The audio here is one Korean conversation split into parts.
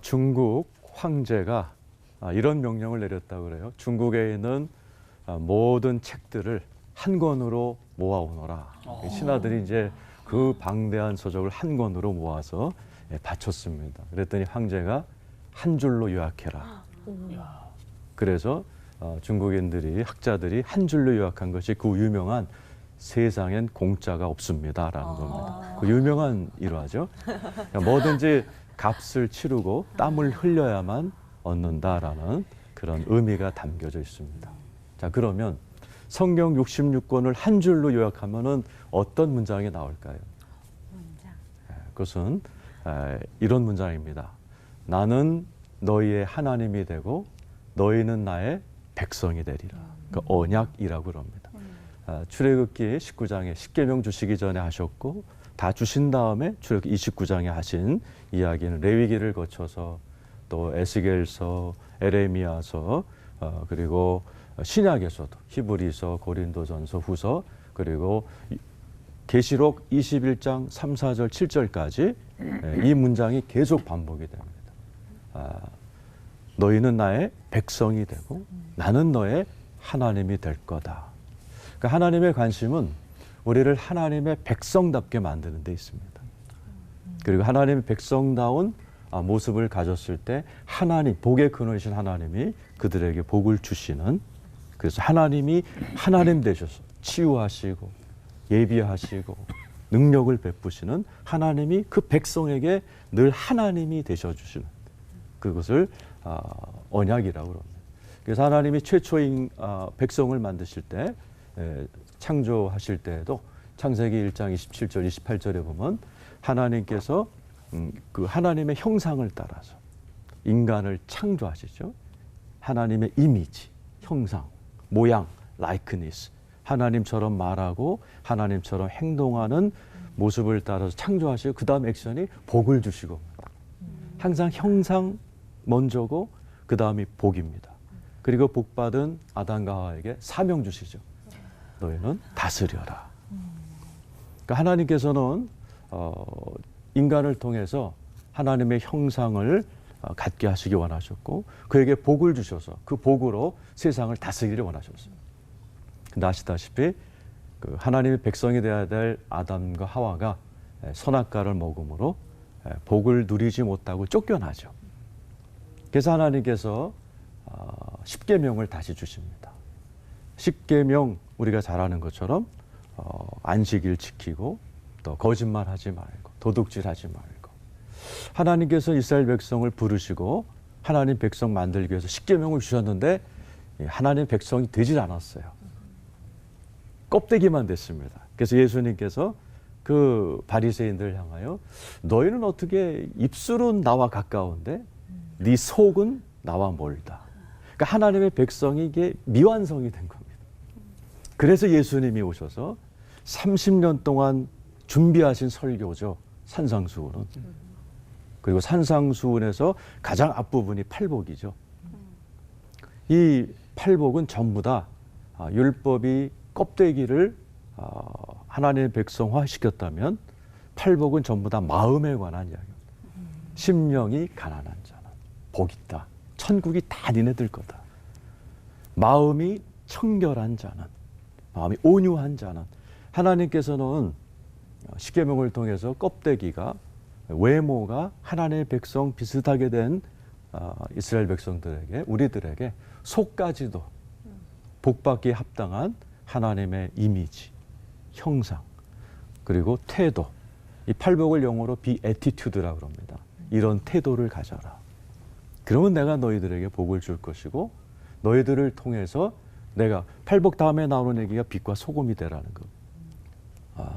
중국 황제가 이런 명령을 내렸다고 그래요. 중국에 있는 모든 책들을 한 권으로 모아오너라. 신하들이 이제 그 방대한 서적을 한 권으로 모아서 바쳤습니다. 그랬더니 황제가 한 줄로 요약해라. 그래서 중국인들이 학자들이 한 줄로 요약한 것이 그 유명한 세상엔 공짜가 없습니다라는 겁니다. 그 유명한 일화죠. 그러니까 뭐든지 값을 치르고 땀을 흘려야만 얻는다라는 그런 의미가 담겨져 있습니다. 자, 그러면 성경 66권을 한 줄로 요약하면은 어떤 문장이 나올까요? 그것은 이런 문장입니다. 나는 너희의 하나님이 되고 너희는 나의 백성이 되리라. 그 언약이라고 그럽니다. 출애굽기 19장에 십계명 주시기 전에 하셨고 다 주신 다음에 출애굽기 29장에 하신 이야기는 레위기를 거쳐서 또 에스겔서, 에레미야서 그리고 신약에서도 히브리서, 고린도전서, 후서 그리고 계시록 21장 3, 4절, 7절까지 이 문장이 계속 반복이 됩니다. 너희는 나의 백성이 되고 나는 너의 하나님이 될 거다. 그러니까 하나님의 관심은 우리를 하나님의 백성답게 만드는 데 있습니다. 그리고 하나님의 백성다운 모습을 가졌을 때 하나님, 복의 근원이신 하나님이 그들에게 복을 주시는, 그래서 하나님이 하나님 되셔서 치유하시고 예비하시고 능력을 베푸시는 하나님이 그 백성에게 늘 하나님이 되셔주시는 그것을 언약이라고 합니다. 그래서 하나님이 최초인 백성을 만드실 때 창조하실 때에도 창세기 1장 27절 28절에 보면 하나님께서 그 하나님의 형상을 따라서 인간을 창조하시죠. 하나님의 이미지, 형상, 모양, likeness, 하나님처럼 말하고 하나님처럼 행동하는 모습을 따라서 창조하시고 그 다음 액션이 복을 주시고 항상 형상 먼저고 그 다음이 복입니다. 그리고 복받은 아담과 하와에게 사명 주시죠. 너희는 다스려라. 그러니까 하나님께서는 인간을 통해서 하나님의 형상을 갖게 하시기 원하셨고 그에게 복을 주셔서 그 복으로 세상을 다스리기를 원하셨어요. 근데 아시다시피 그 하나님의 백성이 되어야 될 아담과 하와가 선악과를 먹음으로 복을 누리지 못하고 쫓겨나죠. 그래서 하나님께서 십계명을 다시 주십니다. 십계명 우리가 잘 아는 것처럼 안식일 지키고 또 거짓말하지 말고 도둑질하지 말고 하나님께서 이스라엘 백성을 부르시고 하나님 백성 만들기 위해서 십계명을 주셨는데 하나님 백성이 되질 않았어요. 껍데기만 됐습니다. 그래서 예수님께서 그 바리새인들을 향하여 너희는 어떻게 입술은 나와 가까운데 네 속은 나와 멀다. 그러니까 하나님의 백성이 이게 미완성이 된 겁니다. 그래서 예수님이 오셔서 30년 동안 준비하신 설교죠. 산상수훈은. 그리고 산상수훈에서 가장 앞부분이 팔복이죠. 이 팔복은 전부 다 율법이 껍데기를 하나님의 백성화 시켰다면 팔복은 전부 다 마음에 관한 이야기입니다. 심령이 가난한 자는 복 있다. 천국이 다 니네들 거다. 마음이 청결한 자는, 마음이 온유한 자는, 하나님께서는 십계명을 통해서 껍데기가 외모가 하나님의 백성 비슷하게 된 이스라엘 백성들에게, 우리들에게 속까지도 복받기에 합당한 하나님의 이미지, 형상, 그리고 태도, 이 팔복을 영어로 비애티튜드라고 합니다. 이런 태도를 가져라. 그러면 내가 너희들에게 복을 줄 것이고 너희들을 통해서 내가 팔복 다음에 나오는 얘기가 빛과 소금이 되라는 것.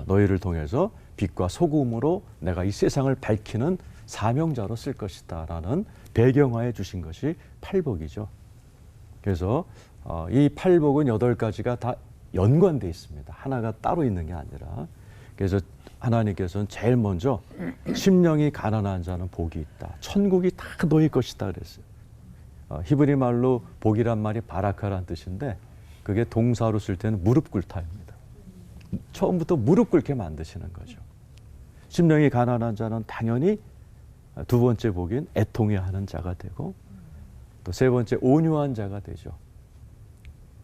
너희를 통해서 빛과 소금으로 내가 이 세상을 밝히는 사명자로 쓸 것이다 라는 배경화해 주신 것이 팔복이죠. 그래서 이 팔복은 8가지가 다 연관되어 있습니다. 하나가 따로 있는 게 아니라. 그래서 하나님께서는 제일 먼저 심령이 가난한 자는 복이 있다. 천국이 다 너희 것이다 그랬어요. 히브리 말로 복이란 말이 바라카라는 뜻인데 그게 동사로 쓸 때는 무릎 꿇다입니다. 처음부터 무릎 꿇게 만드시는 거죠. 심령이 가난한 자는 당연히 두 번째 복인 애통해 하는 자가 되고, 또 세 번째 온유한 자가 되죠.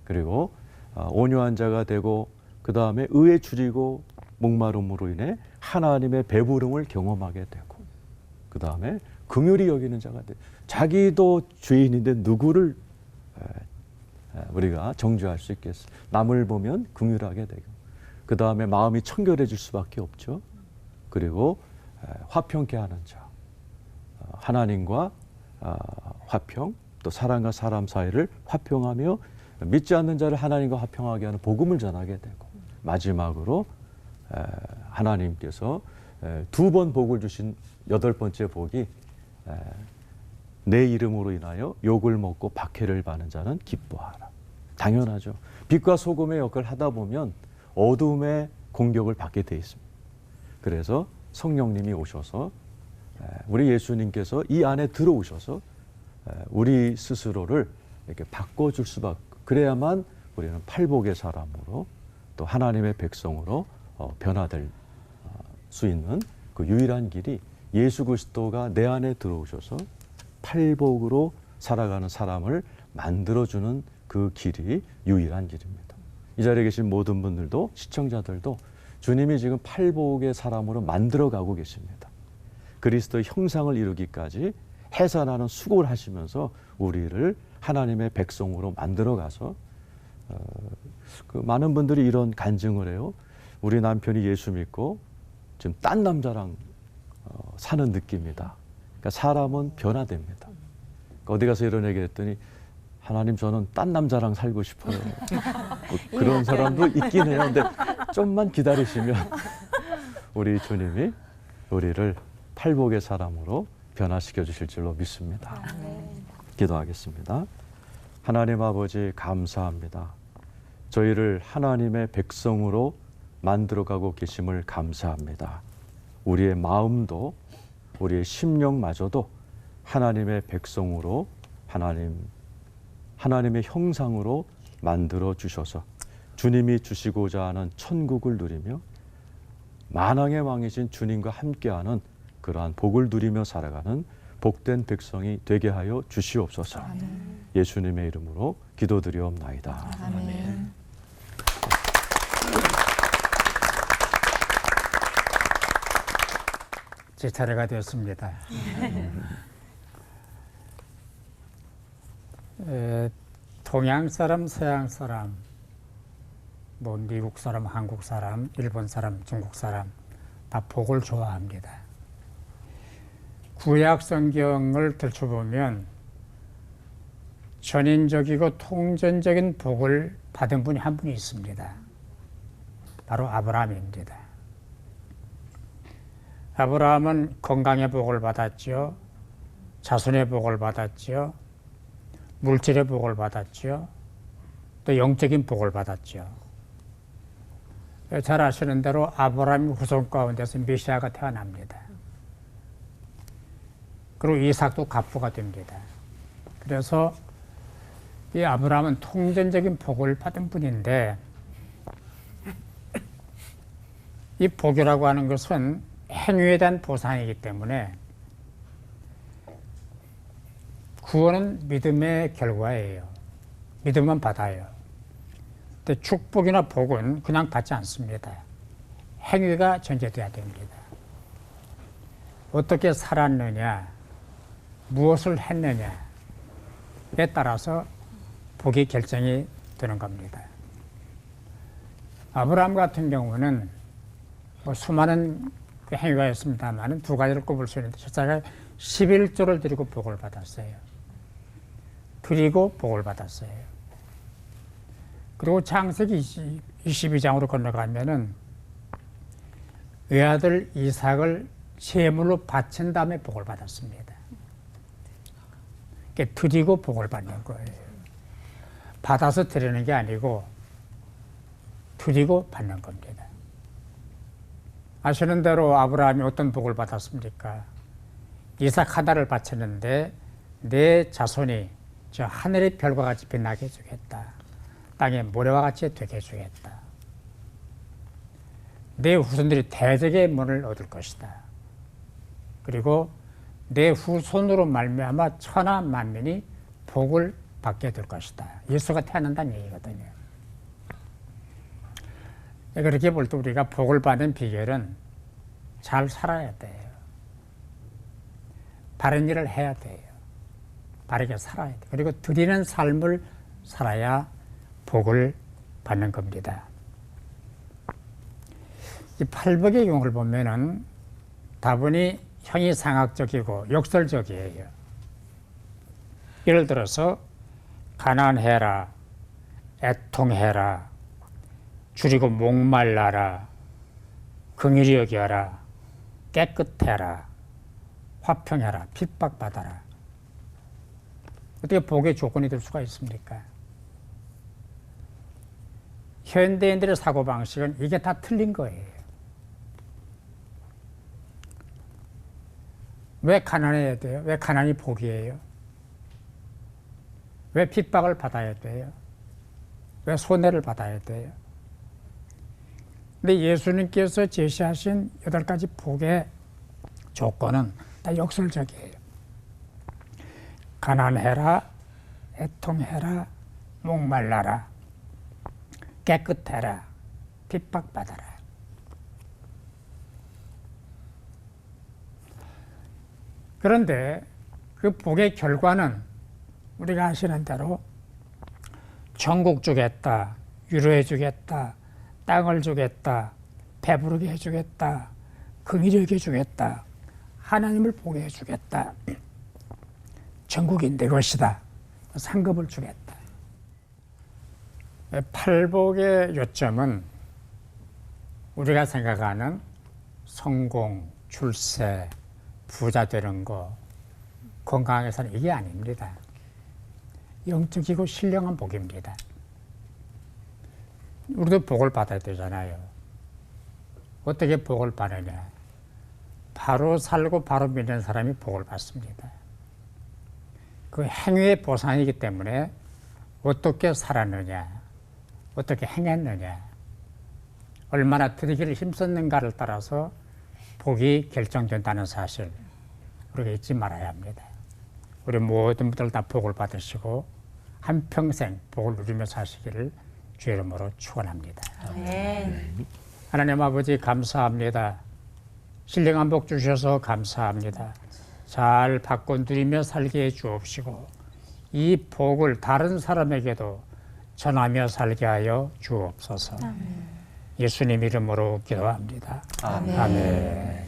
그리고 온유한 자가 되고, 그 다음에 의에 줄이고 목마름으로 인해 하나님의 배부름을 경험하게 되고, 그 다음에 긍휼히 여기는 자가 돼. 자기도 죄인인데 누구를 우리가 정죄할 수 있겠어? 남을 보면 긍휼하게 되고, 그 다음에 마음이 청결해질 수밖에 없죠. 그리고 화평케 하는 자, 하나님과 화평, 또 사람과 사람 사이를 화평하며 믿지 않는 자를 하나님과 화평하게 하는 복음을 전하게 되고, 마지막으로 하나님께서 두 번 복을 주신 여덟 번째 복이 내 이름으로 인하여 욕을 먹고 박해를 받는 자는 기뻐하라. 당연하죠. 빛과 소금의 역할을 하다 보면 어둠의 공격을 받게 돼 있습니다. 그래서 성령님이 오셔서, 우리 예수님께서 이 안에 들어오셔서 우리 스스로를 이렇게 바꿔줄 수밖에, 그래야만 우리는 팔복의 사람으로 또 하나님의 백성으로 변화될 수 있는 그 유일한 길이 예수 그리스도가 내 안에 들어오셔서 팔복으로 살아가는 사람을 만들어주는 그 길이 유일한 길입니다. 이 자리에 계신 모든 분들도, 시청자들도 주님이 지금 팔복의 사람으로 만들어가고 계십니다. 그리스도의 형상을 이루기까지 해산하는 수고를 하시면서 우리를 하나님의 백성으로 만들어가서, 그 많은 분들이 이런 간증을 해요. 우리 남편이 예수 믿고 지금 딴 남자랑 사는 느낌이다. 그러니까 사람은 변화됩니다. 그러니까 어디 가서 이런 얘기 했더니, 하나님 저는 딴 남자랑 살고 싶어요. 뭐 그런 사람도 있긴 해요. 근데 좀만 기다리시면 우리 주님이 우리를 팔복의 사람으로 변화시켜 주실 줄로 믿습니다. 기도하겠습니다. 하나님 아버지, 감사합니다. 저희를 하나님의 백성으로 만들어가고 계심을 감사합니다. 우리의 마음도, 우리의 심령마저도 하나님의 백성으로, 하나님의 형상으로 만들어 주셔서 주님이 주시고자 하는 천국을 누리며 만왕의 왕이신 주님과 함께하는 그러한 복을 누리며 살아가는 복된 백성이 되게 하여 주시옵소서. 아멘. 예수님의 이름으로 기도드리옵나이다. 아멘. 제 차례가 되었습니다. 동양 사람, 서양 사람, 뭐 미국 사람, 한국 사람, 일본 사람, 중국 사람 다 복을 좋아합니다. 구약 성경을 들춰보면 전인적이고 통전적인 복을 받은 분이 한 분이 있습니다. 바로 아브라함입니다. 아브라함은 건강의 복을 받았죠. 자손의 복을 받았죠. 물질의 복을 받았죠. 또 영적인 복을 받았죠. 잘 아시는 대로 아브라함의 후손 가운데서 메시아가 태어납니다. 그리고 이삭도 갑부가 됩니다. 그래서 이 아브라함은 통전적인 복을 받은 분인데, 이 복이라고 하는 것은 행위에 대한 보상이기 때문에 구원은 믿음의 결과예요. 믿으면 받아요. 근데 축복이나 복은 그냥 받지 않습니다. 행위가 전제돼야 됩니다. 어떻게 살았느냐, 무엇을 했느냐에 따라서 복이 결정이 되는 겁니다. 아브라함 같은 경우는 뭐 수많은 행위가 있습니다만 두 가지를 꼽을 수 있는데, 첫째가 11조를 드리고 복을 받았어요. 드리고 복을 받았어요. 그리고 창세기 22장으로 건너가면은 외아들 이삭을 제물로 바친 다음에 복을 받았습니다. 그러니까 드리고 복을 받는 거예요. 받아서 드리는 게 아니고 드리고 받는 겁니다. 아시는 대로 아브라함이 어떤 복을 받았습니까? 이삭 하나를 바쳤는데 내 자손이 저 하늘의 별과 같이 빛나게 해주겠다. 땅의 모래와 같이 되게 해주겠다. 내 후손들이 대적의 문을 얻을 것이다. 그리고 내 후손으로 말미암아 천하 만민이 복을 받게 될 것이다. 예수가 태어난다는 얘기거든요. 그렇게 볼 때 우리가 복을 받는 비결은 잘 살아야 돼요. 바른 일을 해야 돼요. 바르게 살아야 돼요. 그리고 드리는 삶을 살아야 복을 받는 겁니다. 이 팔복의 경우를 보면은 다분히 형이상학적이고 역설적이에요. 예를 들어서 가난해라, 애통해라, 줄이고 목말라라, 긍휼히 여겨라, 깨끗해라, 화평해라, 핍박받아라. 어떻게 복의 조건이 될 수가 있습니까? 현대인들의 사고방식은 이게 다 틀린 거예요. 왜 가난해야 돼요? 왜 가난이 복이에요? 왜 핍박을 받아야 돼요? 왜 손해를 받아야 돼요? 근데 예수님께서 제시하신 8가지 복의 조건은 다 역설적이에요. 가난해라, 애통해라, 목말라라, 깨끗해라, 핍박받아라. 그런데 그 복의 결과는 우리가 아시는 대로 천국 주겠다, 위로해 주겠다, 땅을 주겠다, 배부르게 해주겠다, 긍휼히 여겨 주겠다, 하나님을 보게 해주겠다, 천국이 내 것이다, 상급을 주겠다. 팔복의 요점은 우리가 생각하는 성공, 출세, 부자 되는 거, 건강하게 사는 이게 아닙니다. 영적이고 신령한 복입니다. 우리도 복을 받아야 되잖아요. 어떻게 복을 받느냐? 바로 살고 바로 믿는 사람이 복을 받습니다. 그 행위의 보상이기 때문에 어떻게 살았느냐, 어떻게 행했느냐, 얼마나 드리기를 힘썼는가를 따라서 복이 결정된다는 사실, 우리가 잊지 말아야 합니다. 우리 모든 분들 다 복을 받으시고 한평생 복을 누리며 사시기를 주의 이름으로 축원합니다. 아멘. 하나님 아버지 감사합니다. 신령한 복 주셔서 감사합니다. 잘 받고 누리며 살게 해 주옵시고 이 복을 다른 사람에게도 전하며 살게 하여 주옵소서. 예수님 이름으로 기도합니다. 아멘. 아멘.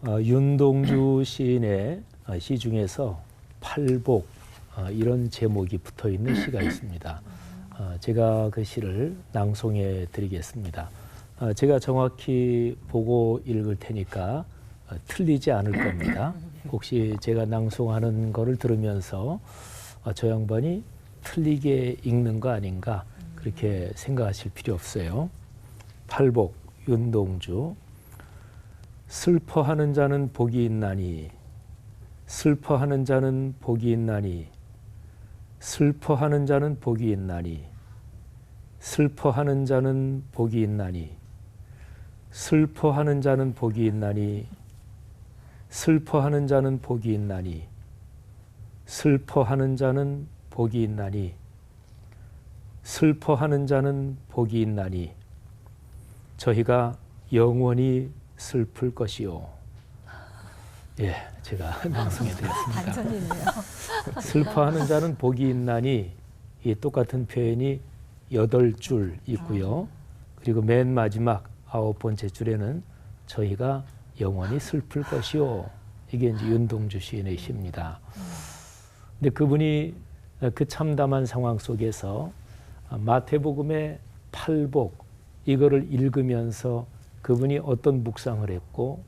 윤동주 시인의 시 중에서 팔복 이런 제목이 붙어 있는 시가 있습니다. 제가 그 시를 낭송해 드리겠습니다. 제가 정확히 보고 읽을 테니까 틀리지 않을 겁니다. 혹시 제가 낭송하는 거를 들으면서 저 양반이 틀리게 읽는 거 아닌가 그렇게 생각하실 필요 없어요. 팔복 윤동주. 슬퍼하는 자는 복이 있나니, 슬퍼하는 자는 복이 있나니, 슬퍼하는 자는 복이 있나니, 슬퍼하는 자는 복이 있나니, 슬퍼하는 자는 복이 있나니, 슬퍼하는 자는 복이 있나니, 슬퍼하는 자는 복이 있나니, 슬퍼하는 자는 복이 있나니, 저희가 영원히 슬플 것이요. 예, 제가 낭송해 드렸습니다. 반전이네요. 슬퍼하는 자는 복이 있나니 이 똑같은 표현이 8줄 있고요. 그리고 맨 마지막 9번째 줄에는 저희가 영원히 슬플 것이요. 이게 이제 윤동주 시인의 시입니다. 근데 그분이 그 참담한 상황 속에서 마태복음의 팔복 이거를 읽으면서 그분이 어떤 묵상을 했고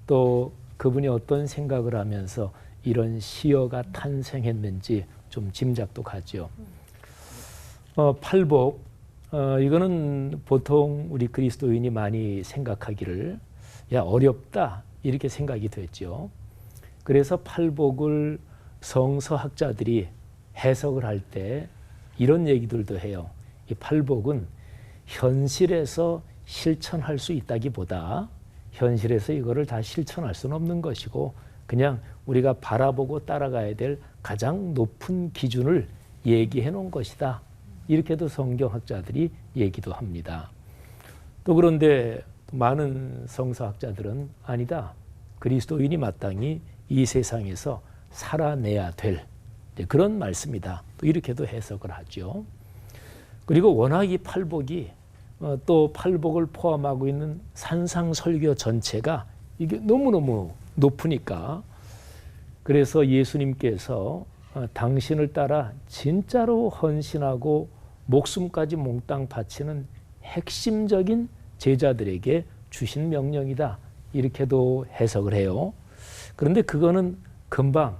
또 그분이 어떤 생각을 하면서 이런 시어가 탄생했는지 좀 짐작도 가죠. 팔복 이거는 보통 우리 그리스도인이 많이 생각하기를 야 어렵다 이렇게 생각이 됐죠. 그래서 팔복을 성서학자들이 해석을 할 때 이런 얘기들도 해요. 이 팔복은 현실에서 실천할 수 있다기보다 현실에서 이거를 다 실천할 수는 없는 것이고 그냥 우리가 바라보고 따라가야 될 가장 높은 기준을 얘기해 놓은 것이다. 이렇게도 성경학자들이 얘기도 합니다. 또 그런데 많은 성서학자들은 아니다. 그리스도인이 마땅히 이 세상에서 살아내야 될 그런 말씀이다. 또 이렇게도 해석을 하죠. 그리고 워낙 이 팔복이 또 팔복을 포함하고 있는 산상설교 전체가 이게 너무너무 높으니까 그래서 예수님께서 당신을 따라 진짜로 헌신하고 목숨까지 몽땅 바치는 핵심적인 제자들에게 주신 명령이다. 이렇게도 해석을 해요. 그런데 그거는 금방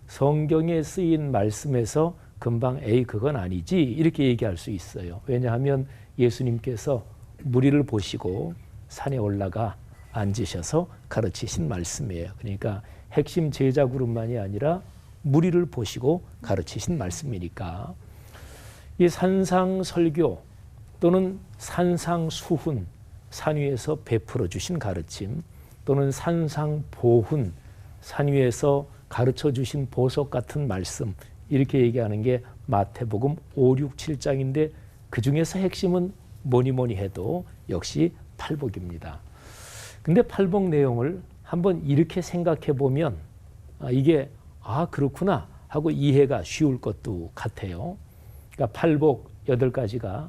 성경에 쓰인 말씀에서 금방 에이 그건 아니지 이렇게 얘기할 수 있어요. 왜냐하면 예수님께서 무리를 보시고 산에 올라가 앉으셔서 가르치신 말씀이에요. 그러니까 핵심 제자 그룹만이 아니라 무리를 보시고 가르치신 말씀이니까 이 산상설교 또는 산상수훈 산 위에서 베풀어 주신 가르침 또는 산상보훈 산 위에서 가르쳐 주신 보석 같은 말씀 이렇게 얘기하는 게 마태복음 5, 6, 7장인데 그중에서 핵심은 뭐니 해도 역시 팔복입니다. 근데 팔복 내용을 한번 이렇게 생각해 보면 이게 그렇구나 하고 이해가 쉬울 것도 같아요. 그러니까 팔복 8가지가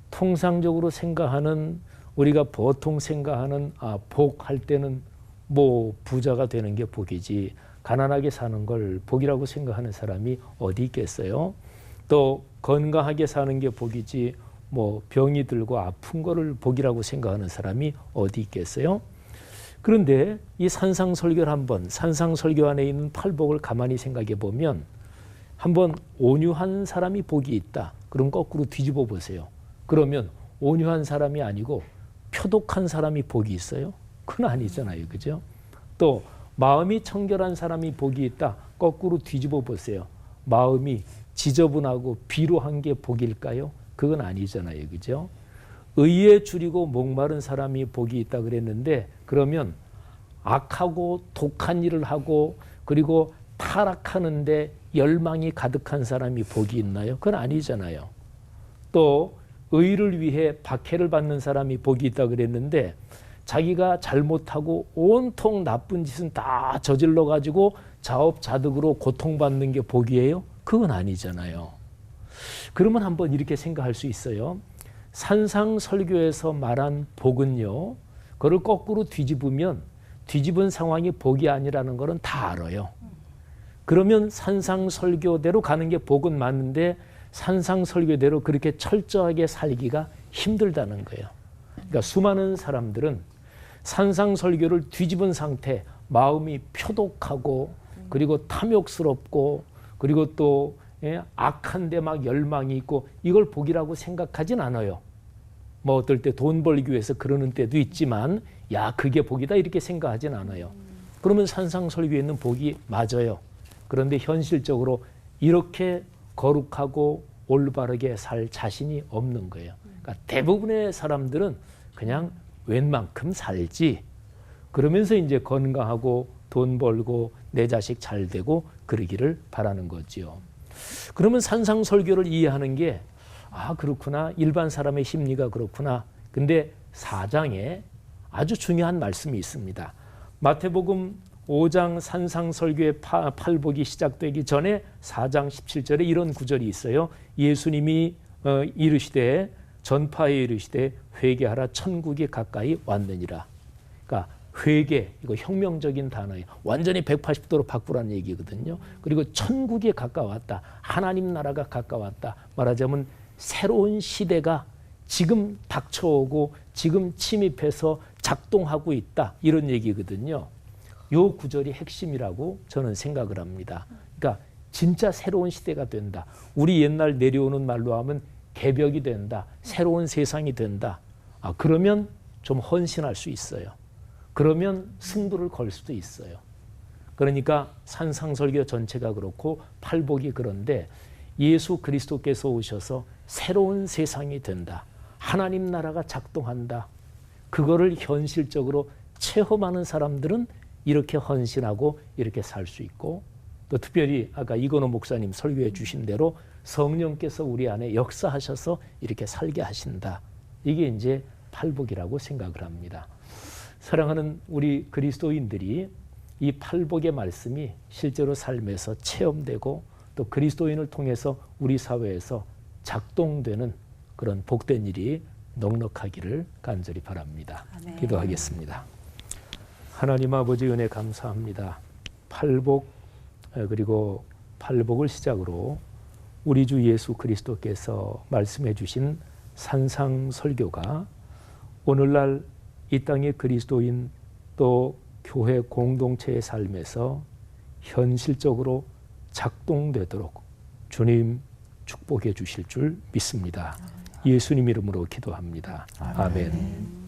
통상적으로 생각하는 우리가 보통 생각하는 복할 때는 뭐 부자가 되는 게 복이지 가난하게 사는 걸 복이라고 생각하는 사람이 어디 있겠어요? 또 건강하게 사는 게 복이지 뭐 병이 들고 아픈 거를 복이라고 생각하는 사람이 어디 있겠어요? 그런데 이 산상설교를 한번 산상설교 안에 있는 팔복을 가만히 생각해 보면 한번 온유한 사람이 복이 있다. 그럼 거꾸로 뒤집어 보세요. 그러면 온유한 사람이 아니고 표독한 사람이 복이 있어요? 그건 아니잖아요. 그죠? 또 마음이 청결한 사람이 복이 있다. 거꾸로 뒤집어 보세요. 마음이 지저분하고 비루한 게 복일까요? 그건 아니잖아요. 그죠? 의에 줄이고 목마른 사람이 복이 있다 그랬는데 그러면 악하고 독한 일을 하고 그리고 타락하는데 열망이 가득한 사람이 복이 있나요? 그건 아니잖아요. 또 의를 위해 박해를 받는 사람이 복이 있다 그랬는데 자기가 잘못하고 온통 나쁜 짓은 다 저질러 가지고 자업자득으로 고통받는 게 복이에요? 그건 아니잖아요. 그러면 한번 이렇게 생각할 수 있어요. 산상설교에서 말한 복은요. 그걸 거꾸로 뒤집으면 뒤집은 상황이 복이 아니라는 것은 다 알아요. 그러면 산상설교대로 가는 게 복은 맞는데 산상설교대로 그렇게 철저하게 살기가 힘들다는 거예요. 그러니까 수많은 사람들은 산상설교를 뒤집은 상태, 마음이 표독하고 그리고 탐욕스럽고 그리고 또 악한데 막 열망이 있고 이걸 복이라고 생각하진 않아요. 뭐 어떨 때 돈 벌기 위해서 그러는 때도 있지만 야 그게 복이다 이렇게 생각하진 않아요. 그러면 산상설교에 있는 복이 맞아요. 그런데 현실적으로 이렇게 거룩하고 올바르게 살 자신이 없는 거예요. 그러니까 대부분의 사람들은 그냥 웬만큼 살지 그러면서 이제 건강하고 돈 벌고 내 자식 잘 되고 그러기를 바라는 거지요. 그러면 산상설교를 이해하는 게 그렇구나 일반 사람의 심리가 그렇구나. 근데 4장에 아주 중요한 말씀이 있습니다. 마태복음 5장 산상설교의 팔복이 시작되기 전에 4장 17절에 이런 구절이 있어요. 예수님이 이르시되 전파에 이르시되 회개하라 천국이 가까이 왔느니라. 그러니까 회개 이거 혁명적인 단어예요. 완전히 180도로 바꾸라는 얘기거든요. 그리고 천국이 가까웠다. 하나님 나라가 가까웠다. 말하자면 새로운 시대가 지금 닥쳐오고 지금 침입해서 작동하고 있다. 이런 얘기거든요. 요 구절이 핵심이라고 저는 생각을 합니다. 그러니까 진짜 새로운 시대가 된다. 우리 옛날 내려오는 말로 하면 개벽이 된다. 새로운 세상이 된다. 그러면 좀 헌신할 수 있어요. 그러면 승부를 걸 수도 있어요. 그러니까 산상설교 전체가 그렇고 팔복이 그런데 예수 그리스도께서 오셔서 새로운 세상이 된다. 하나님 나라가 작동한다. 그거를 현실적으로 체험하는 사람들은 이렇게 헌신하고 이렇게 살 수 있고, 또 특별히 아까 이건호 목사님 설교해 주신 대로 성령께서 우리 안에 역사하셔서 이렇게 살게 하신다. 이게 이제 팔복이라고 생각을 합니다. 사랑하는 우리 그리스도인들이 이 팔복의 말씀이 실제로 삶에서 체험되고 또 그리스도인을 통해서 우리 사회에서 작동되는 그런 복된 일이 넉넉하기를 간절히 바랍니다. 아멘. 기도하겠습니다. 하나님 아버지 은혜 감사합니다. 팔복 그리고 팔복을 시작으로 우리 주 예수 그리스도께서 말씀해 주신 산상설교가 오늘날 이 땅의 그리스도인 또 교회 공동체의 삶에서 현실적으로 작동되도록 주님 축복해 주실 줄 믿습니다. 예수님 이름으로 기도합니다. 아멘.